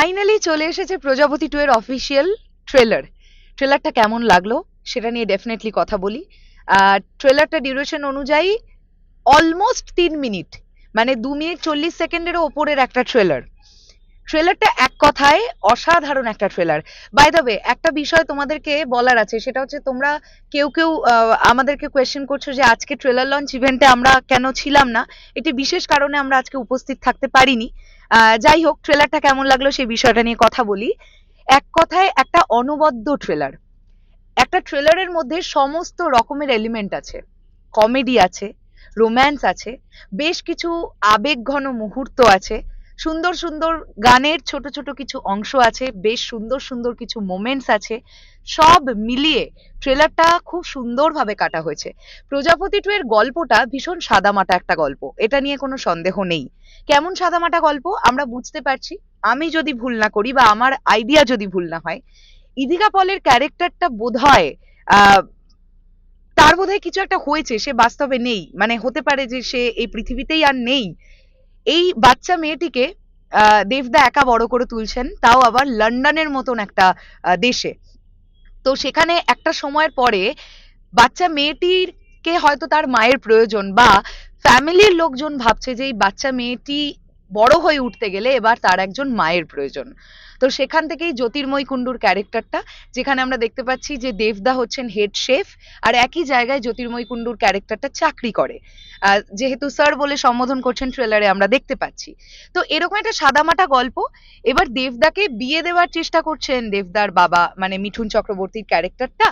Finally চলে এসেছে প্রজাপতি 2 এর অফিসিয়াল ট্রেলার। ট্রেলারটা কেমন লাগলো সেটা নিয়ে ডেফিনেটলি কথা বলি। ট্রেলারটা ডিউরেশন অনুযায়ী অলমোস্ট 3 মিনিট, মানে 2 মিনিট 40 সেকেন্ডেরও ওপরের একটা ট্রেলার। ট্রেলারটা এক কথায় অসাধারণ একটা ট্রেলার। বাই দ্য ওয়ে, একটা বিষয় তোমাদেরকে বলার আছে, সেটা হচ্ছে তোমরা কেউ কেউ আমাদেরকে কোয়েশ্চেন করছো যে আজকে ট্রেলার লঞ্চ ইভেন্টে আমরা কেন ছিলাম না। একটি বিশেষ কারণে আমরা আজকে উপস্থিত থাকতে পারিনি। যাই হোক, ট্রেলারটা কেমন লাগলো সেই বিষয়টা নিয়ে কথা বলি। এক কথায় একটা অনবদ্য ট্রেলার। একটা ট্রেলারের মধ্যে সমস্ত রকমের এলিমেন্ট আছে। কমেডি আছে, রোম্যান্স আছে, বেশ কিছু আবেগঘন মুহূর্ত আছে, সুন্দর সুন্দর গানের ছোট ছোট কিছু অংশ আছে, বেশ সুন্দর সুন্দর কিছু মোমেন্টস আছে। সব মিলিয়ে ট্রেলারটা খুব সুন্দরভাবে কাটা হয়েছে। প্রজাপতি 2 এর গল্পটা ভীষণ সাদামাটা একটা গল্প, এটা নিয়ে কোনো সন্দেহ নেই। কেমন সাদামাটা গল্প আমরা বুঝতে পারছি, আমি যদি ভুল না করি বা আমার আইডিয়া যদি ভুল না হয়, ইদিকা পলের ক্যারেক্টারটা বোধহয় আহ তার বোধহয় কিছু একটা হয়েছে, সে বাস্তবে নেই, মানে হতে পারে যে সে এই পৃথিবীতেই আর নেই। এই বাচ্চা মেয়েটিকে দেবদা একা বড় করে তুলছেন, তাও আবার লন্ডনের মতন একটা দেশে। তো সেখানে একটা সময়ের পরে বাচ্চা মেয়েটিকে হয়তো তার মায়ের প্রয়োজন, বা ফ্যামিলির লোকজন ভাবছে যে এই বাচ্চা মেয়েটি বড় হয়ে উঠতে গেলে এবার তার একজন মায়ের প্রয়োজন। তো সেখান থেকেই জ্যোতির্ময় কুণ্ডুর ক্যারেক্টারটা, যেখানে আমরা দেখতে পাচ্ছি যে দেবদা হচ্ছেন হেড শেফ, আর একই জায়গায় জ্যোতির্ময় কুণ্ডুর ক্যারেক্টারটা চাকরি করে, যেহেতু স্যার বলে সম্বোধন করছেন ট্রেলারে আমরা দেখতে পাচ্ছি। তো এরকম একটা সাদামাটা গল্প। এবার দেবদাকে বিয়ে দেওয়ার চেষ্টা করছেন দেবদার বাবা, মানে মিঠুন চক্রবর্তীর ক্যারেক্টারটা,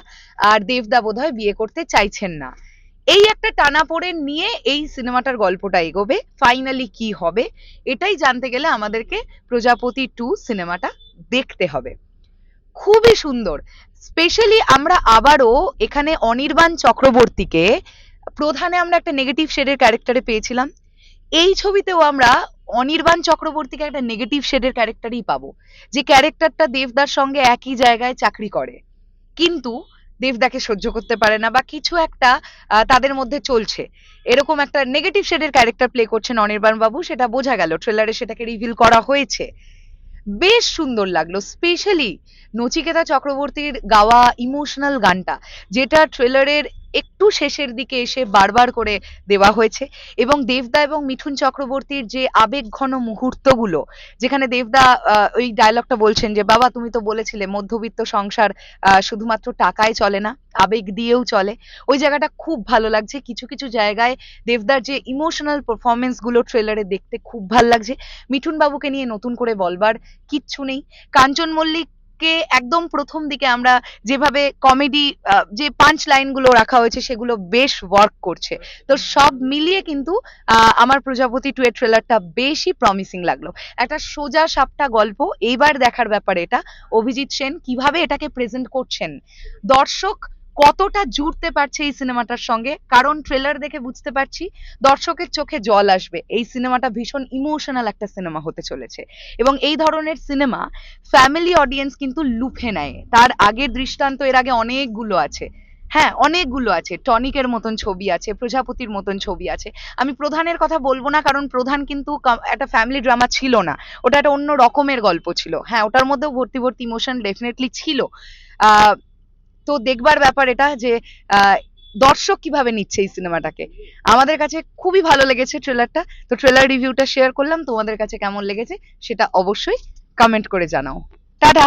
আর দেবদা বোধহয় বিয়ে করতে চাইছেন না। এই একটা টানাপোড়েন নিয়ে এই সিনেমাটার গল্পটা এগোবে। ফাইনালি কি হবে এটাই জানতে গেলে আমাদেরকে প্রজাপতি 2 সিনেমাটা দেখতে হবে। খুবই সুন্দর। স্পেশালি আমরা আবারও এখানে অনির্বাণ চক্রবর্তীকে প্রধানে আমরা একটা নেগেটিভ শেডের ক্যারেক্টারে পেয়েছিলাম। এই ছবিতেও আমরা অনির্বাণ চক্রবর্তীকে একটা নেগেটিভ শেডের ক্যারেক্টারই পাবো, যে ক্যারেক্টারটা দেবদার সঙ্গে একই জায়গায় চাকরি করে, কিন্তু দেবদাকে সহ্য করতে পারে না, বা কিছু একটা তাদের মধ্যে চলছে। এরকম একটা নেগেটিভ শেডের ক্যারেক্টার প্লে করছেন অনির্বাণ বাবু, সেটা বোঝা গেল ট্রেলারে, সেটাকে রিভিল করা হয়েছে। বেশ সুন্দর লাগলো, স্পেশালি নচিকেতা চক্রবর্তীর গাওয়া ইমোশনাল গানটা, যেটা ট্রেলারের একটু শেষের দিকে এসে বারবার করে দেওয়া হয়েছে। এবং দেবদা এবং মিঠুন চক্রবর্তীর যে আবেগঘন মুহূর্তগুলো, যেখানে দেবদা ওই ডায়লগটা বলছেন যে বাবা তুমি তো বলেছিলে মধ্যবিত্ত সংসার শুধুমাত্র টাকায় চলে না, আবেগ দিয়েও চলে। ওই জায়গাটা খুব ভালো লাগছে। কিছু কিছু জায়গায় দেবদার যে ইমোশনাল পারফরমেন্স গুলো ট্রেলারে দেখতে খুব ভালো লাগছে। মিঠুন বাবুকে নিয়ে নতুন করে বলবার কিচ্ছু নেই। কাঞ্চন মল্লিককে একদম প্রথম দিকে আমরা যেভাবে কমেডি যে পাঞ্চ লাইন গুলো রাখা হয়েছে সেগুলো বেশ ওয়ার্ক করছে। তো সব মিলিয়ে কিন্তু আমার প্রজাপতি 2 এর ট্রেলারটা বেশি প্রমিসিং লাগলো। একটা সোজা সাপটা গল্প, এইবার দেখার ব্যাপার এটা অভিজিৎ সেন কিভাবে এটাকে প্রেজেন্ট করছেন, দর্শক কতটা জুড়তে পারছে এই সিনেমাটার সঙ্গে। কারণ ট্রেলার দেখে বুঝতে পারছি দর্শকের চোখে জল আসবে, এই সিনেমাটা ভীষণ ইমোশনাল একটা সিনেমা হতে চলেছে। এবং এই ধরনের সিনেমা ফ্যামিলি অডিয়েন্স কিন্তু লুফে নেয়। তার আগের দৃষ্টান্ত এর আগে অনেকগুলো আছে। হ্যাঁ, অনেকগুলো আছে। টনিকের মতন ছবি আছে, প্রজাপতির মতন ছবি আছে। আমি প্রধানের কথা বলবো না, কারণ প্রধান কিন্তু একটা ফ্যামিলি ড্রামা ছিল না, ওটা একটা অন্য রকমের গল্প ছিল। হ্যাঁ, ওটার মধ্যেও ভর্তি ভর্তি ইমোশন ডেফিনেটলি ছিল। আহ তো দেখবার ব্যাপার এটা যে আহ দর্শক কিভাবে নিচ্ছে এই সিনেমাটাকে। আমাদের কাছে খুবই ভালো লেগেছে ট্রেলারটা। তো ট্রেলার রিভিউটা শেয়ার করলাম, তোমাদের কাছে কেমন লেগেছে সেটা অবশ্যই কমেন্ট করে জানাও। টাটা।